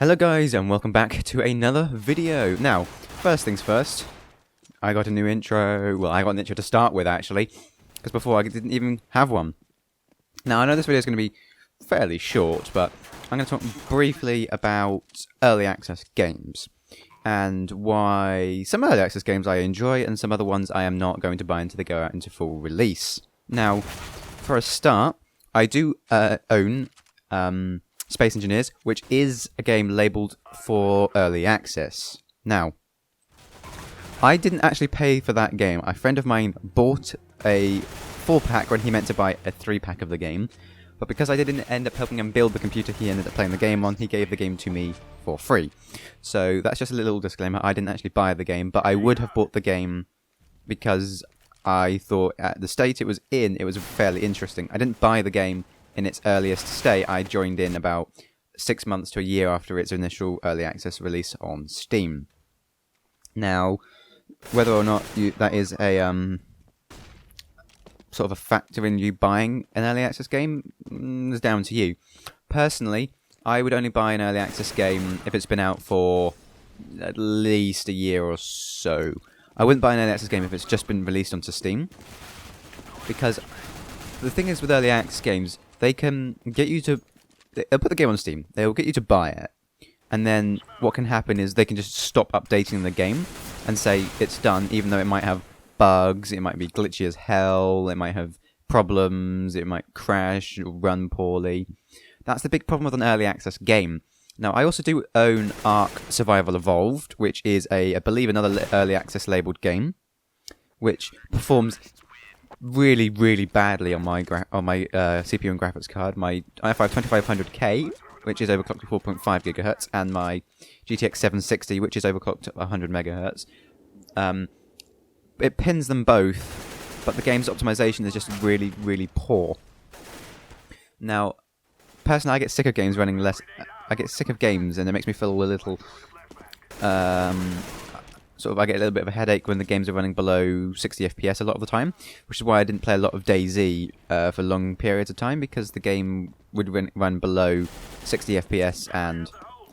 Hello guys and welcome back to another video. Now, first things first, I got a new intro. Well, I got an intro to start with actually, because before I didn't even have one. Now, I know this video is going to be fairly short, but I'm going to talk briefly about early access games and why some early access games I enjoy and some other ones I am not going to buy until they go out into full release. Now, for a start, I do own Space Engineers, which is a game labelled for early access. Now, I didn't actually pay for that game. A friend of mine bought a 4-pack when he meant to buy a 3-pack of the game, but because I didn't end up helping him build the computer he ended up playing the game on, he gave the game to me for free. So that's just a little disclaimer. I didn't actually buy the game, but I would have bought the game because I thought at the state it was in, it was fairly interesting. I didn't buy the game in its earliest state. I joined in about 6 months to a year after its initial early access release on Steam. Now, whether or not that is a sort of a factor in you buying an early access game is down to you. Personally, I would only buy an early access game if it's been out for at least a year or so. I wouldn't buy an early access game if it's just been released onto Steam, because the thing is with early access games, they can get you to... They'll put the game on Steam, they'll get you to buy it, and then what can happen is they can just stop updating the game and say it's done, even though it might have bugs, it might be glitchy as hell, it might have problems, it might crash, or run poorly. That's the big problem with an early access game. Now, I also do own Ark Survival Evolved, which is I believe, another early access labelled game, which performs really, really badly on my CPU and graphics card. My i5 2500K, which is overclocked to 4.5 GHz, and my GTX 760, which is overclocked to 100 MHz. It pins them both, but the game's optimization is just really, really poor. Now, personally, I get sick of games running less. I get sick of games, and it makes me feel a little I get a little bit of a headache when the games are running below 60 FPS a lot of the time, which is why I didn't play a lot of DayZ for long periods of time, because the game would run below 60 FPS and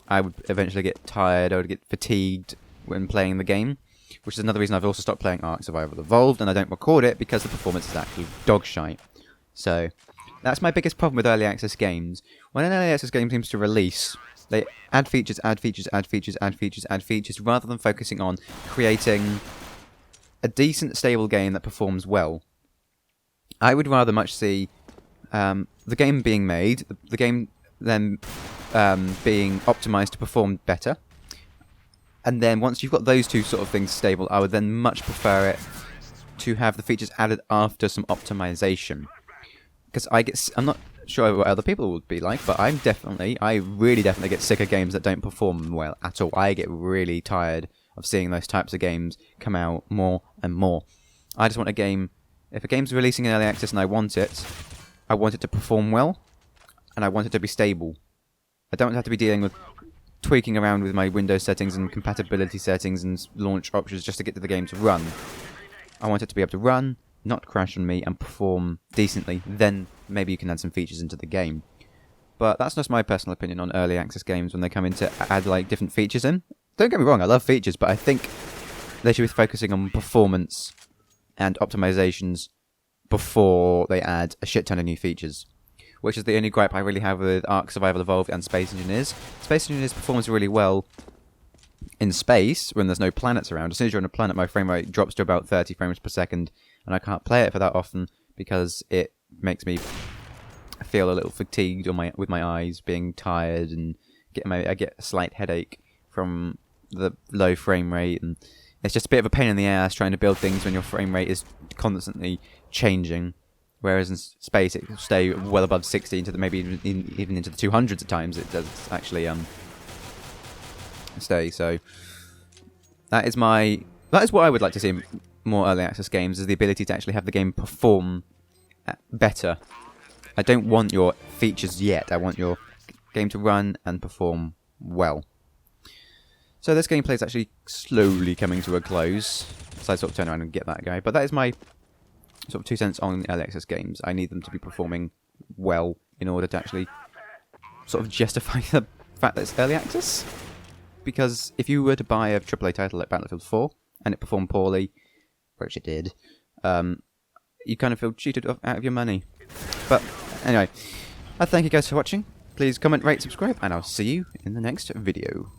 I would eventually get tired, I would get fatigued when playing the game, which is another reason I've also stopped playing Ark Survival Evolved, and I don't record it because the performance is actually dog shite. So, that's my biggest problem with early access games. When an early access game seems to release, they add features, add features, add features, add features, add features, rather than focusing on creating a decent, stable game that performs well. I would rather much see the game being made, the game then being optimized to perform better, and then once you've got those two sort of things stable, I would then much prefer it to have the features added after some optimization. Because I'm not sure what other people would be like, but I really definitely get sick of games that don't perform well at all. I get really tired of seeing those types of games come out more and more. I just want a game, if a game's releasing in early access and I want it to perform well, and I want it to be stable. I don't have to be dealing with tweaking around with my Windows settings and compatibility settings and launch options just to get the game to run. I want it to be able to run, not crash on me, and perform decently. Then maybe you can add some features into the game. But that's just my personal opinion on early access games when they come in to add like different features in. Don't get me wrong, I love features, but I think they should be focusing on performance and optimizations before they add a shit ton of new features. Which is the only gripe I really have with Ark Survival Evolved and Space Engineers. Space Engineers performs really well in space when there's no planets around. As soon as you're on a planet, my frame rate drops to about 30 frames per second, and I can't play it for that often because it makes me feel a little fatigued with my eyes being tired, and I get a slight headache from the low frame rate, and it's just a bit of a pain in the ass trying to build things when your frame rate is constantly changing. Whereas in space it will stay well above 60 into maybe even into the 200s at times. It does actually stay. So that is what I would like to see in more early access games, is the ability to actually have the game perform better. I don't want your features yet. I want your game to run and perform well. So this gameplay is actually slowly coming to a close. So I sort of turn around and get that guy. But that is my sort of 2 cents on early access games. I need them to be performing well in order to actually sort of justify fact that it's early access. Because if you were to buy a AAA title like Battlefield 4 and it performed poorly, which it did, you kind of feel cheated out of your money. But anyway, I thank you guys for watching. Please comment, rate, subscribe, and I'll see you in the next video.